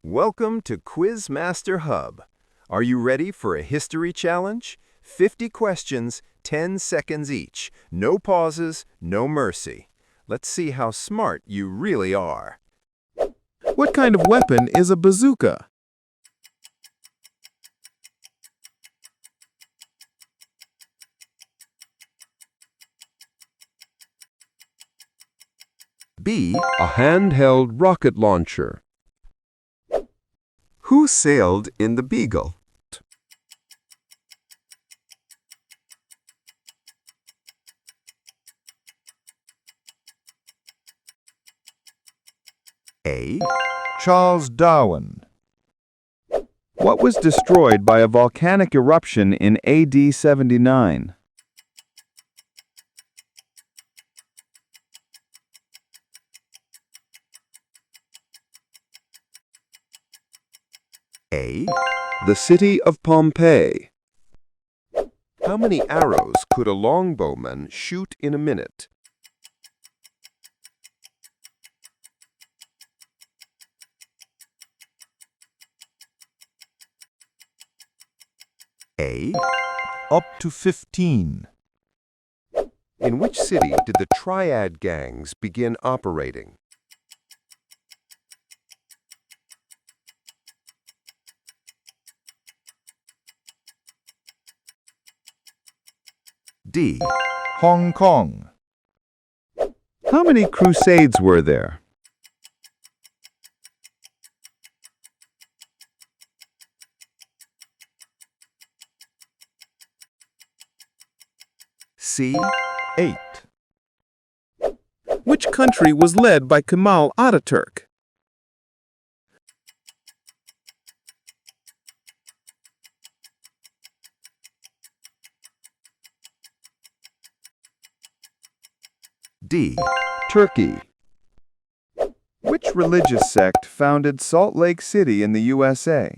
Welcome to Quizmaster Hub. Are you ready for a history challenge? 50 questions, 10 seconds each. No pauses, no mercy. Let's see how smart you really are. What kind of weapon is a bazooka? B. A handheld rocket launcher. Who sailed in the Beagle? A. Charles Darwin. What was destroyed by a volcanic eruption in AD 79? A. The city of Pompeii. How many arrows could a longbowman shoot in a minute? A. Up to 15. In which city did the Triad gangs begin operating? D. Hong Kong. How many crusades were there? C. 8. Which country was led by Kemal Ataturk? D. Turkey. Which religious sect founded Salt Lake City in the USA?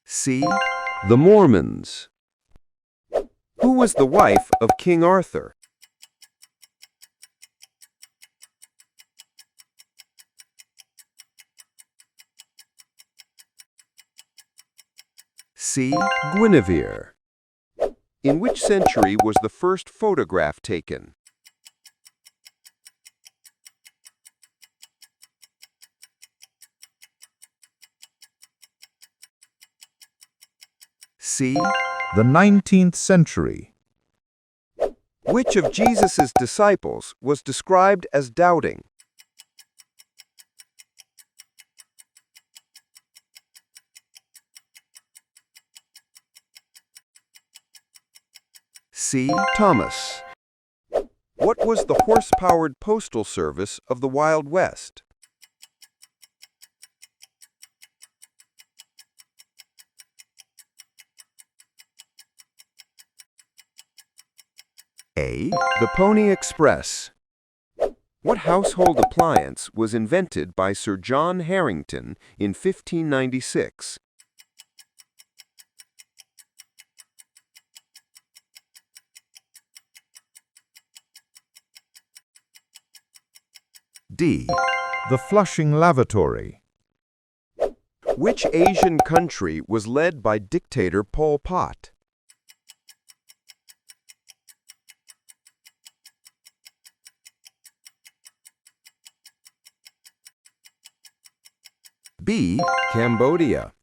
C. The Mormons. Who was the wife of King Arthur? C. Guinevere. In which century was the first photograph taken? C. The 19th century. Which of Jesus' disciples was described as doubting? C. Thomas. What was the horse-powered postal service of the Wild West? A. The Pony Express. What household appliance was invented by Sir John Harrington in 1596? D. The Flushing Lavatory. Which Asian country was led by dictator Pol Pot? B. Cambodia.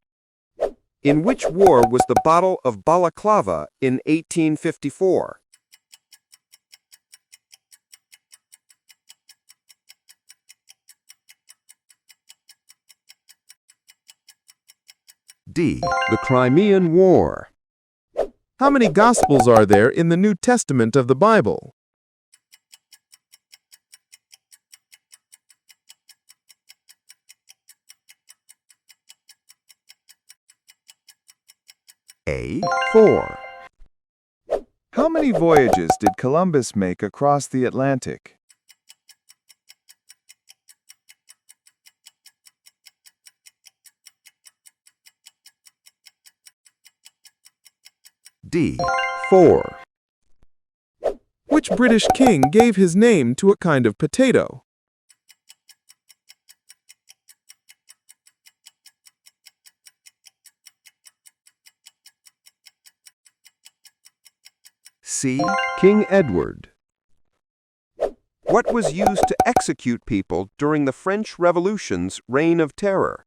In which war was the Battle of Balaclava in 1854? D. The Crimean War. How many Gospels are there in the New Testament of the Bible? A. 4. How many voyages did Columbus make across the Atlantic? D. 4. Which British king gave his name to a kind of potato? C. King Edward. What was used to execute people during the French Revolution's reign of terror?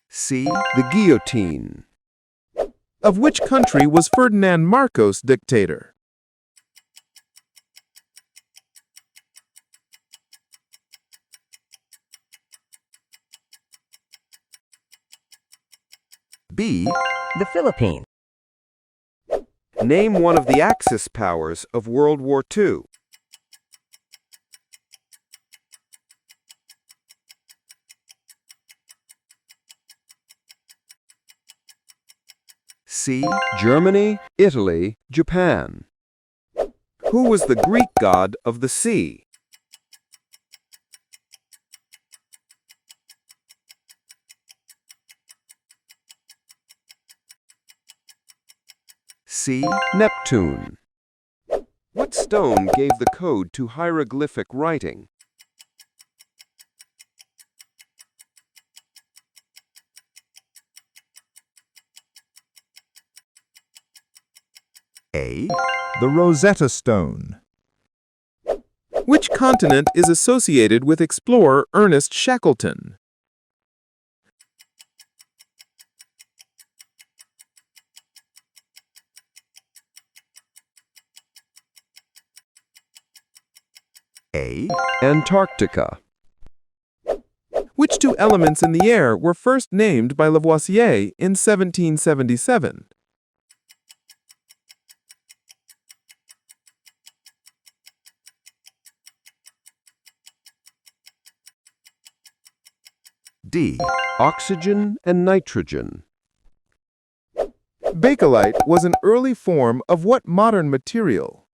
C. The guillotine. Of which country was Ferdinand Marcos dictator? B. The Philippines. Name one of the Axis powers of World War II. C. Germany, Italy, Japan. Who was the Greek god of the sea? C. Neptune. What stone gave the code to hieroglyphic writing? A. The Rosetta Stone. Which continent is associated with explorer Ernest Shackleton? A. Antarctica. Which two elements in the air were first named by Lavoisier in 1777? D. Oxygen and nitrogen. Bakelite was an early form of what modern material?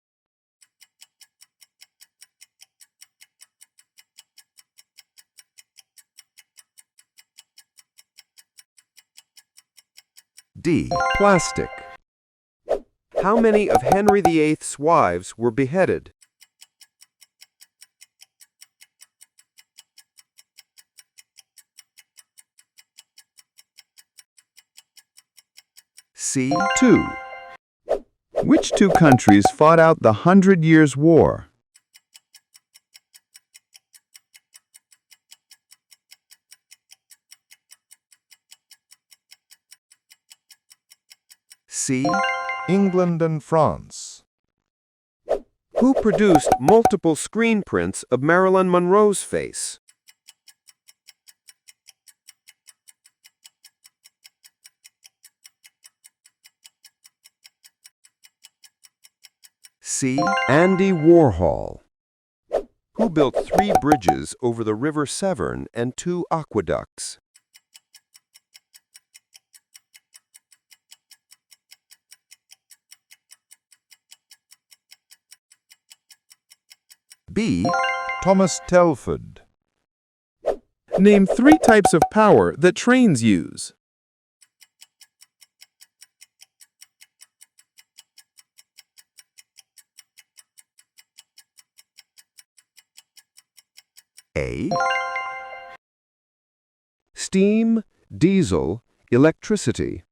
D. Plastic. How many of Henry VIII's wives were beheaded? C. 2. Which two countries fought out the 100 Years' War? C. England and France. Who produced multiple screen prints of Marilyn Monroe's face? C. Andy Warhol. Who built 3 bridges over the River Severn and 2 aqueducts? B. Thomas Telford. Name 3 types of power that trains use. A. Steam, diesel, electricity.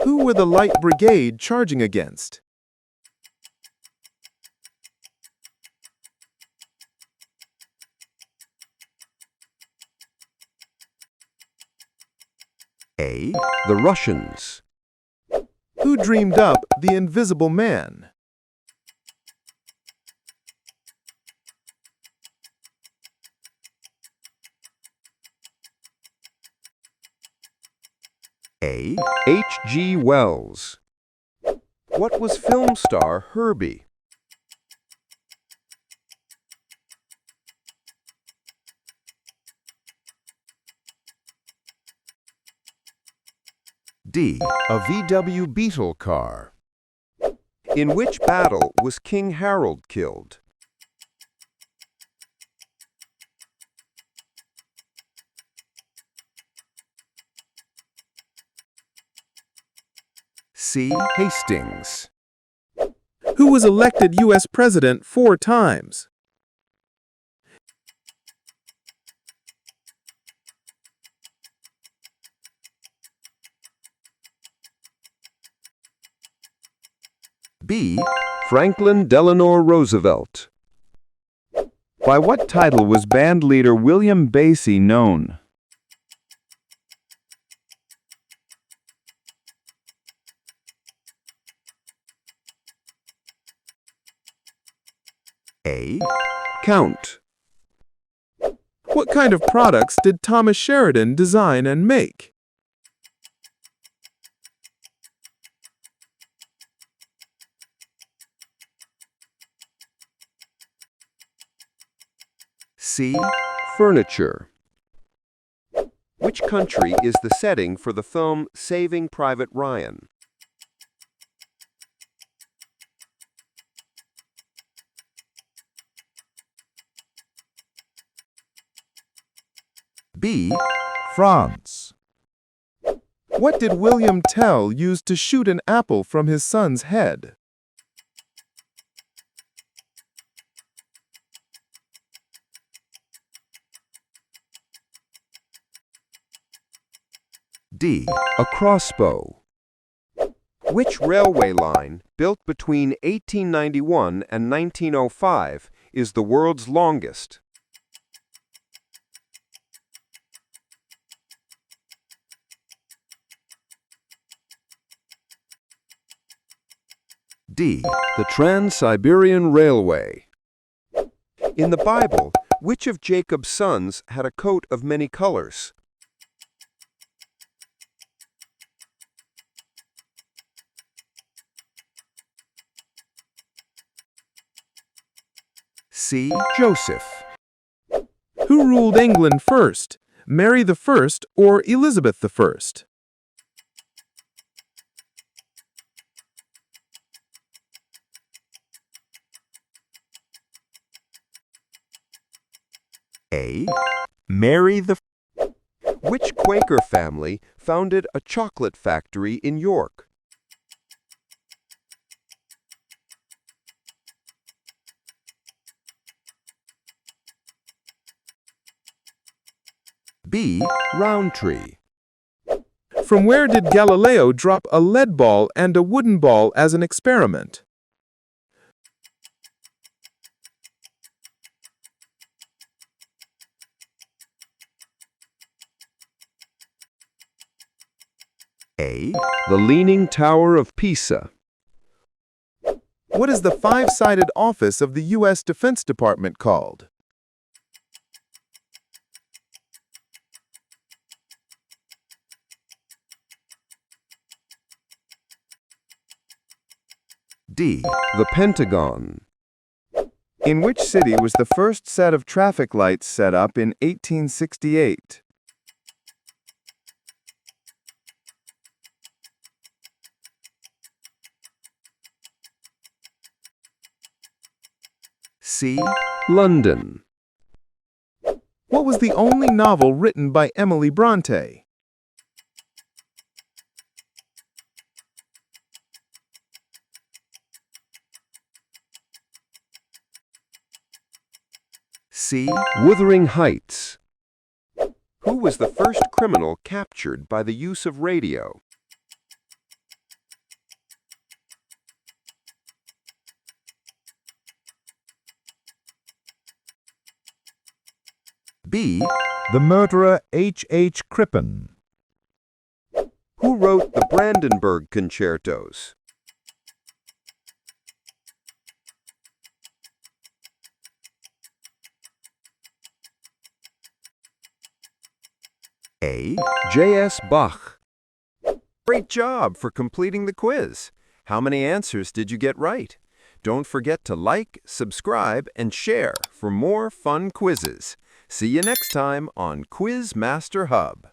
Who were the Light Brigade charging against? A. The Russians. Who dreamed up the Invisible Man? A. H.G. Wells. What was film star Herbie? D. A VW Beetle car. In which battle was King Harold killed? C. Hastings. Who was elected U.S. President 4 times? B. Franklin Delano Roosevelt. By what title was band leader William Basie known? A. Count. What kind of products did Thomas Sheridan design and make? C. Furniture. Which country is the setting for the film Saving Private Ryan? B. France. What did William Tell use to shoot an apple from his son's head? D. A crossbow. Which railway line, built between 1891 and 1905, is the world's longest? D. The Trans-Siberian Railway. In the Bible, which of Jacob's sons had a coat of many colors? C. Joseph. Who ruled England first, Mary I or Elizabeth I? A. Mary the Which Quaker family founded a chocolate factory in York? B. Roundtree. From where did Galileo drop a lead ball and a wooden ball as an experiment? A. The Leaning Tower of Pisa. What is the 5-sided office of the U.S. Defense Department called? D. The Pentagon. In which city was the first set of traffic lights set up in 1868? C. London. What was the only novel written by Emily Bronte? C. Wuthering Heights. Who was the first criminal captured by the use of radio? B. The murderer H.H. Crippen. Who wrote the Brandenburg Concertos? A. J.S. Bach. Great job for completing the quiz. How many answers did you get right? Don't forget to like, subscribe, and share for more fun quizzes. See you next time on Quiz Master Hub.